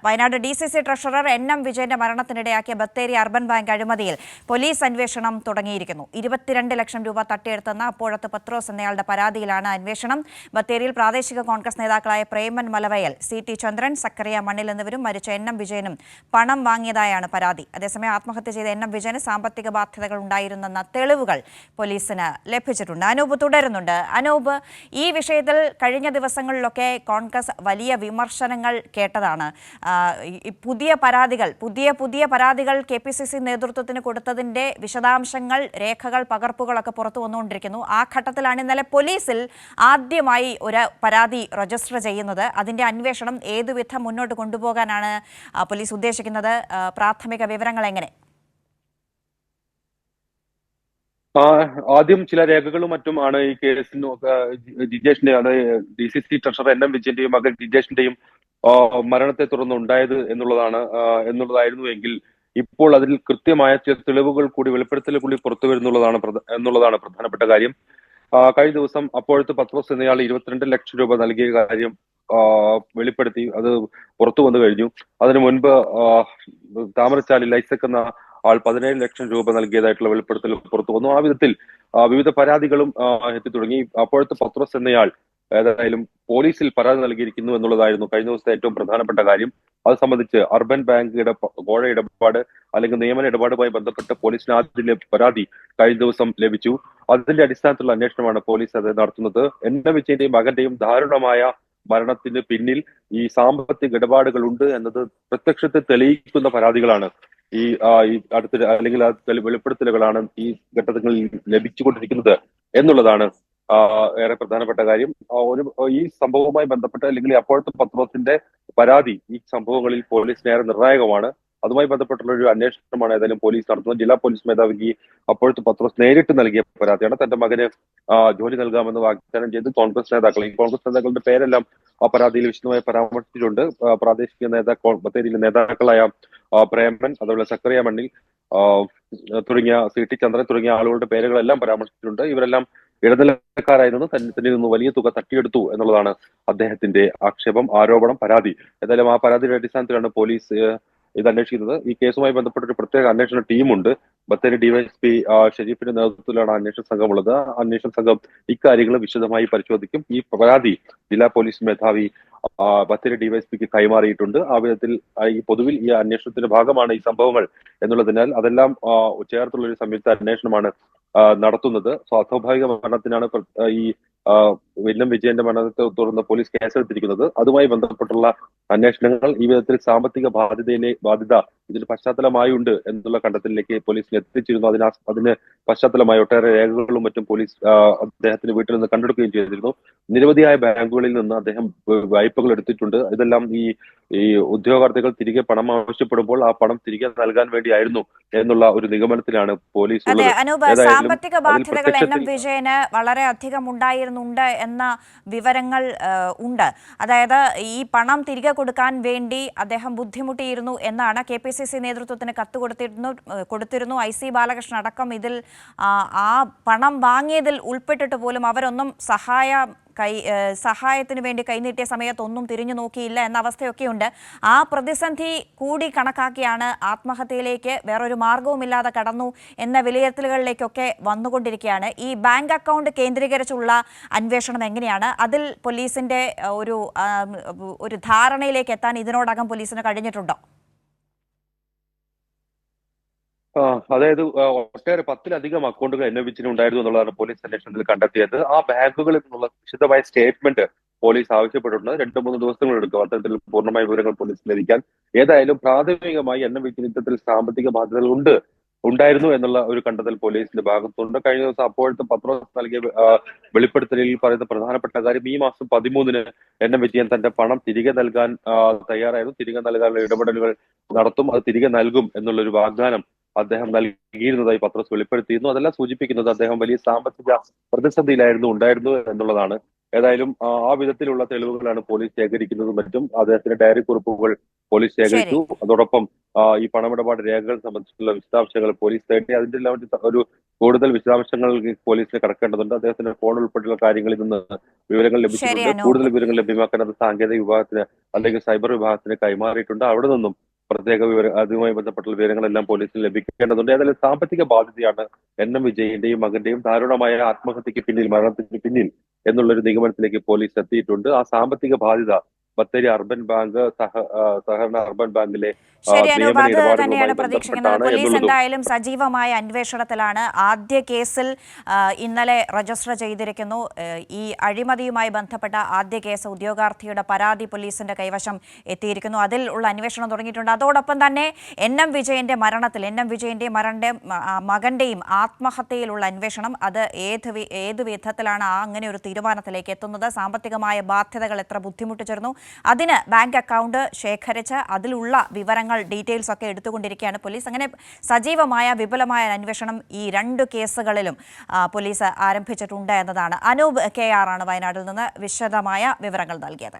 Wayanad DCC treasurer NM വിജയന്റെ മരണത്തിനിടയാക്കിയ Bathery urban bank അഴിമതിയിൽ police അന്വേഷണം തുടങ്ങിയിരിക്കുന്നു. 22 ലക്ഷം രൂപ തട്ടിയെടുത്തെന്ന അപ്പോഴത്തെ പത്രോസ് എന്നയാളുടെ പരാതിയിലാണ് അന്വേഷണം. ബത്തേരിയിൽ പ്രാദേശിക കോൺഗ്രസ് നേതാക്കളായ പ്രേമൻ മലവയൽ, CT ചന്ദ്രൻ, സക്കറിയ മണ്ണിൽ എന്നിവരും മരിച്ച NM വിജയനും പണം വാങ്ങിയതായാണ് പരാതി. അതേസമയം ആത്മഹത്യ ചെയ്ത NM വിജയന് സാമ്പത്തിക ബാധ്യതകൾ ഉണ്ടായിരുന്നെന്ന തെളിവുകൾ പോലീസിന് ലഭിച്ചിട്ടുണ്ട്. അനൂപ് തുടരുന്നുണ്ട്. അനൂപ്, ഈ വിഷയത്തിൽ കഴിഞ്ഞ ദിവസങ്ങളിലൊക്കെ കോൺഗ്രസ് വലിയ വിമർശനങ്ങൾ കേട്ടതാണ്. പുതിയ പരാതികൾ KPCC നേതൃത്വത്തിന് കൊടുത്തതിന്റെ വിശദാംശങ്ങൾ, രേഖകൾ, പകർപ്പുകളൊക്കെ പുറത്തു വന്നുകൊണ്ടിരിക്കുന്നു. ആ ഘട്ടത്തിലാണ് ഇന്നലെ പോലീസിൽ ആദ്യമായി ഒരു പരാതി രജിസ്റ്റർ ചെയ്യുന്നത്. അതിന്റെ അന്വേഷണം ഏതുവിധം മുന്നോട്ട് കൊണ്ടുപോകാനാണ് പോലീസ് ഉദ്ദേശിക്കുന്നത്? പ്രാഥമിക വിവരങ്ങൾ എങ്ങനെ? ആദ്യം ചില രേഖകളും മറ്റുമാണ് ഈ കേസിന് ജിജേഷിന്റെ, അതായത് DCC ട്രഷറർ NM വിജയന്റെയും മകൻ ജിജേഷിന്റെയും മരണത്തെ തുടർന്ന് ഉണ്ടായത് എന്നുള്ളതായിരുന്നു എങ്കിൽ ഇപ്പോൾ അതിൽ കൃത്യമായ ചില തെളിവുകൾ കൂടി, വെളിപ്പെടുത്തലുകൾ കൂടി പുറത്തു എന്നുള്ളതാണ് പ്രധാനപ്പെട്ട കാര്യം. കഴിഞ്ഞ ദിവസം അപ്പോഴത്തെ പത്രോസ് എന്നയാൾ 22 ലക്ഷം രൂപ നൽകിയ കാര്യം വെളിപ്പെടുത്തി. അത് പുറത്തു വന്നു കഴിഞ്ഞു. അതിനു മുൻപ് താമരച്ചാലിൽ ഐസക് എന്ന ആൾ 17 ലക്ഷം രൂപ നൽകിയതായിട്ടുള്ള വെളിപ്പെടുത്തൽ പുറത്തു വന്നു. ആ വിധത്തിൽ വിവിധ പരാതികളും എത്തി തുടങ്ങി. അപ്പോഴത്തെ പത്രോസ് എന്നയാൾ ഏതായാലും പോലീസിൽ പരാതി നൽകിയിരിക്കുന്നു എന്നുള്ളതായിരുന്നു കഴിഞ്ഞ ദിവസത്തെ ഏറ്റവും പ്രധാനപ്പെട്ട കാര്യം. അത് സംബന്ധിച്ച് അർബൻ ബാങ്ക് കോഴ ഇടപാട് അല്ലെങ്കിൽ നിയമന ഇടപാടുമായി ബന്ധപ്പെട്ട് പോലീസിന് ആദ്യ പരാതി കഴിഞ്ഞ ദിവസം ലഭിച്ചു. അതിന്റെ അടിസ്ഥാനത്തിലുള്ള അന്വേഷണമാണ് പോലീസ് അത് നടത്തുന്നത്. NM വിജയന്റെയും മകന്റെയും ദാരുണമായ മരണത്തിന് പിന്നിൽ ഈ സാമ്പത്തിക ഇടപാടുകൾ ഉണ്ട് എന്നത് പ്രത്യക്ഷത്തിൽ തെളിയിക്കുന്ന പരാതികളാണ് ഈ അടുത്ത അല്ലെങ്കിൽ വെളിപ്പെടുത്തലുകളാണ് ഈ ഘട്ടങ്ങളിൽ ലഭിച്ചുകൊണ്ടിരിക്കുന്നത് എന്നുള്ളതാണ് ഏറെ പ്രധാനപ്പെട്ട കാര്യം. ഈ സംഭവവുമായി ബന്ധപ്പെട്ട് അല്ലെങ്കിൽ അപ്പോഴത്തെ പത്രോസിന്റെ പരാതി ഈ സംഭവങ്ങളിൽ പോലീസിന് ഏറെ നിർണായകമാണ്. അതുമായി ബന്ധപ്പെട്ടുള്ള ഒരു അന്വേഷണമാണ് ഏതായാലും പോലീസ് നടത്തുന്നത്. ജില്ലാ പോലീസ് മേധാവിക്ക് അപ്പോഴത്തെ പത്രോസ് നേരിട്ട് നൽകിയ പരാതിയാണ്. തന്റെ മകന് ജോലി നൽകാമെന്ന് വാഗ്ദാനം ചെയ്ത് കോൺഗ്രസ് നേതാക്കളുടെ പേരെല്ലാം ആ പരാതിയിൽ വിശദമായി പരാമർശിച്ചിട്ടുണ്ട്. പ്രാദേശിക ബത്തേരിയിലെ നേതാക്കളായ പ്രേമൻ, അതുപോലെ സക്കറിയ മണ്ണിൽ തുടങ്ങിയ CT ചന്ദ്രൻ തുടങ്ങിയ ആളുകളുടെ പേരുകളെല്ലാം പരാമർശിച്ചിട്ടുണ്ട്. ഇവരെല്ലാം ഇടനിലക്കാരായിരുന്നു, തന്നിൽ നിന്ന് വലിയ തുക തട്ടിയെടുത്തു എന്നുള്ളതാണ് അദ്ദേഹത്തിന്റെ ആരോപണം, പരാതി. ഏതായാലും ആ പരാതിയുടെ അടിസ്ഥാനത്തിലാണ് പോലീസ് ഇത് അന്വേഷിക്കുന്നത്. ഈ കേസുമായി ബന്ധപ്പെട്ട ഒരു പ്രത്യേക അന്വേഷണ ടീമുണ്ട്. ബത്തേരി DYSP ഷെരീഫിന്റെ നേതൃത്വത്തിലാണ് അന്വേഷണ സംഘമുള്ളത്. അന്വേഷണ സംഘം ഇക്കാര്യങ്ങൾ വിശദമായി പരിശോധിക്കും. ഈ പരാതി ജില്ലാ പോലീസ് മേധാവി ബത്തേരി DYSPക്ക് കൈമാറിയിട്ടുണ്ട്. ആ വിധത്തിൽ പൊതുവിൽ ഈ അന്വേഷണത്തിന്റെ ഭാഗമാണ് ഈ സംഭവങ്ങൾ എന്നുള്ളതിനാൽ അതെല്ലാം ചേർത്തുള്ള ഒരു സംയുക്ത അന്വേഷണമാണ് നടത്തുന്നത്. സ്വാഭാവിക മരണത്തിനാണ് ഈ NM വിജയന്റെ മരണത്തെ തുടർന്ന് പോലീസ് കേസെടുത്തിരിക്കുന്നത്. അതുമായി ബന്ധപ്പെട്ടുള്ള അന്വേഷണങ്ങൾ ഈ വിധത്തിൽ സാമ്പത്തിക ബാധ്യത ഇതിന് പശ്ചാത്തലമായുണ്ട് എന്നുള്ള കണ്ടെത്തലിലേക്ക് പോലീസിന് എത്തിച്ചിരുന്നു. അതിന് പശ്ചാത്തലമായി ഒട്ടേറെ രേഖകളും മറ്റും പോലീസ് അദ്ദേഹത്തിന്റെ വീട്ടിൽ നിന്ന് കണ്ടെടുക്കുകയും ചെയ്തിരുന്നു. നിരവധിയായ ബാങ്കുകളിൽ നിന്ന് അദ്ദേഹം വായ്പകൾ എടുത്തിട്ടുണ്ട്. ഇതെല്ലാം ഈ ഉദ്യോഗാർത്ഥികൾ തിരികെ പണം ആവശ്യപ്പെടുമ്പോൾ ആ പണം തിരികെ നൽകാൻ വേണ്ടിയായിരുന്നു എന്നുള്ള ഒരു നിഗമനത്തിലാണ് പോലീസ് ഉള്ളത്. സാമ്പത്തിക ബാധ്യതകൾ NM വിജയന് വളരെ അധികം ഉണ്ടായിരുന്നുണ്ട് എന്ന വിവരങ്ങൾ ഉണ്ട്. അതായത് ഈ പണം തിരികെ കൊടുക്കാൻ വേണ്ടി അദ്ദേഹം ബുദ്ധിമുട്ടിയിരുന്നു എന്നാണ് KPCC നേതൃത്വത്തിന് കത്ത് കൊടുത്തിരുന്നു. IC ബാലകൃഷ്ണൻ അടക്കം ഇതിൽ ആ പണം വാങ്ങിയതിൽ ഉൾപ്പെട്ടിട്ട് പോലും അവരൊന്നും സഹായത്തിന് വേണ്ടി കൈനീട്ടിയ സമയത്തൊന്നും തിരിഞ്ഞു നോക്കിയില്ല എന്ന അവസ്ഥയൊക്കെയുണ്ട്. ആ പ്രതിസന്ധി കൂടി കണക്കാക്കിയാണ് ആത്മഹത്യയിലേക്ക് വേറൊരു മാർഗവുമില്ലാതെ കടന്നു എന്ന വിലയിരുത്തലുകളിലേക്കൊക്കെ വന്നുകൊണ്ടിരിക്കുകയാണ്. ഈ ബാങ്ക് അക്കൗണ്ട് കേന്ദ്രീകരിച്ചുള്ള അന്വേഷണം എങ്ങനെയാണ്? അതിൽ പോലീസിന്റെ ഒരു ധാരണയിലേക്ക് എത്താൻ ഇതിനോടകം പോലീസിന് കഴിഞ്ഞിട്ടുണ്ടോ? അതായത് ഒട്ടേറെ 10-ലധികം അക്കൗണ്ടുകൾ NM വിജയന് ഉണ്ടായിരുന്നു എന്നുള്ളതാണ് പോലീസ് അന്വേഷണത്തിൽ കണ്ടെത്തിയത്. ആ ബാങ്കുകളിൽ നിന്നുള്ള വിശദമായ സ്റ്റേറ്റ്മെന്റ് പോലീസ് ആവശ്യപ്പെട്ടിട്ടുണ്ട്. 2-3 ദിവസങ്ങളെടുക്കും അത്തരത്തിൽ പൂർണ്ണമായ വിവരങ്ങൾ പോലീസിന് ലഭിക്കാൻ. ഏതായാലും പ്രാഥമികമായി NM വിജയന് ഇത്തരത്തിൽ സാമ്പത്തിക ബാധ്യതകൾ ഉണ്ടായിരുന്നു എന്നുള്ള ഒരു കണ്ടെത്തൽ പോലീസിന്റെ ഭാഗത്തുണ്ട്. കഴിഞ്ഞ ദിവസം അപ്പോഴത്തെ പത്രോസ് നൽകിയ വെളിപ്പെടുത്തലിൽ പറയുന്ന പ്രധാനപ്പെട്ട കാര്യം, ഈ മാസം 13-ന് NM വിജയൻ തന്റെ പണം തിരികെ നൽകാൻ തയ്യാറായിരുന്നു. തിരികെ നൽകാനുള്ള ഇടപെടലുകൾ നടത്തും, അത് തിരികെ നൽകും എന്നുള്ളൊരു വാഗ്ദാനം അദ്ദേഹം നൽകിയിരുന്നതായി പത്രോസ് വെളിപ്പെടുത്തിയിരുന്നു. അതെല്ലാം സൂചിപ്പിക്കുന്നത് അദ്ദേഹം വലിയ സാമ്പത്തിക പ്രതിസന്ധിയിലായിരുന്നു ഉണ്ടായിരുന്നു എന്നുള്ളതാണ്. ഏതായാലും ആ വിധത്തിലുള്ള തെളിവുകളാണ് പോലീസ് ശേഖരിക്കുന്നതും മറ്റും. അദ്ദേഹത്തിന്റെ ഡയറി കുറിപ്പുകൾ പോലീസ് ശരി. ശേഖരിച്ചു. അതോടൊപ്പം ഈ പണമിടപാട് രേഖകൾ സംബന്ധിച്ചുള്ള വിശദാംശങ്ങൾ പോലീസ് തേടി. അതിന്റെ എല്ലാം ഒരു കൂടുതൽ വിശദാംശങ്ങൾ പോലീസിന് കടക്കേണ്ടതുണ്ട്. അദ്ദേഹത്തിന്റെ ഫോൺ ഉൾപ്പെടെയുള്ള കാര്യങ്ങളിൽ നിന്ന് വിവരങ്ങൾ ശരി ലഭിച്ചിട്ടുണ്ട്. അനൂപ്. കൂടുതൽ വിവരങ്ങൾ ലഭ്യമാക്കാൻ അത് സാങ്കേതിക വിഭാഗത്തിന് അല്ലെങ്കിൽ സൈബർ വിഭാഗത്തിന് കൈമാറിയിട്ടുണ്ട്. അവിടെ നിന്നും പ്രത്യേക അതുമായി ബന്ധപ്പെട്ടുള്ള വിവരങ്ങളെല്ലാം പോലീസിന് ലഭിക്കേണ്ടതുണ്ട്. ഏതായാലും സാമ്പത്തിക ബാധ്യതയാണ് NM വിജയന്റെയും മകന്റെയും ദാരുണമായ ആത്മഹത്യക്ക് പിന്നിൽ, മരണത്തിന് പിന്നിൽ എന്നുള്ളൊരു നിഗമനത്തിലേക്ക് പോലീസ് എത്തിയിട്ടുണ്ട്. ആ സാമ്പത്തിക ബാധ്യത ബത്തേരി അർബൻ ബാങ്ക് സഹകരണ അർബൻ ബാങ്കിലെ ശരി അനൂപ്, നിയമന അത് തന്നെയാണ് ഇടപാടുകളുമായി പ്രതീക്ഷിക്കുന്നത്. ബന്ധപ്പെട്ടാണ് പോലീസ് എന്നുള്ളതും. എന്തായാലും സജീവമായ അന്വേഷണത്തിലാണ്. ആദ്യ കേസിൽ ഇന്നലെ രജിസ്റ്റർ ചെയ്തിരിക്കുന്നു. ഈ അഴിമതിയുമായി ബന്ധപ്പെട്ട ആദ്യ കേസ് ഉദ്യോഗാർത്ഥിയുടെ പരാതി പോലീസിന്റെ കൈവശം എത്തിയിരിക്കുന്നു. അതിൽ ഉള്ള അന്വേഷണം തുടങ്ങിയിട്ടുണ്ട്. അതോടൊപ്പം തന്നെ NM വിജയന്റെ മരണത്തിൽ, NM വിജയന്റെയും മകന്റെയും ആത്മഹത്യയിലുള്ള അന്വേഷണം, അത് ഏത് വിധത്തിലാണ് അങ്ങനെ ഒരു തീരുമാനത്തിലേക്ക് എത്തുന്നത്, സാമ്പത്തികമായ ബാധ്യതകൾ എത്ര ബുദ്ധിമുട്ടിച്ചിരുന്നു, അതിന് ബാങ്ക് അക്കൗണ്ട് ശേഖരിച്ച് അതിലുള്ള വിവരങ്ങൾ, ഡീറ്റെയിൽസ് ഒക്കെ എടുത്തുകൊണ്ടിരിക്കുകയാണ് പോലീസ്. അങ്ങനെ സജീവമായ വിപുലമായ അന്വേഷണം ഈ 2 കേസുകളിലും പോലീസ് ആരംഭിച്ചിട്ടുണ്ട് എന്നതാണ്. അനൂപ് KR ആണ് വയനാട്ടിൽ നിന്ന് വിശദമായ വിവരങ്ങൾ നൽകിയത്.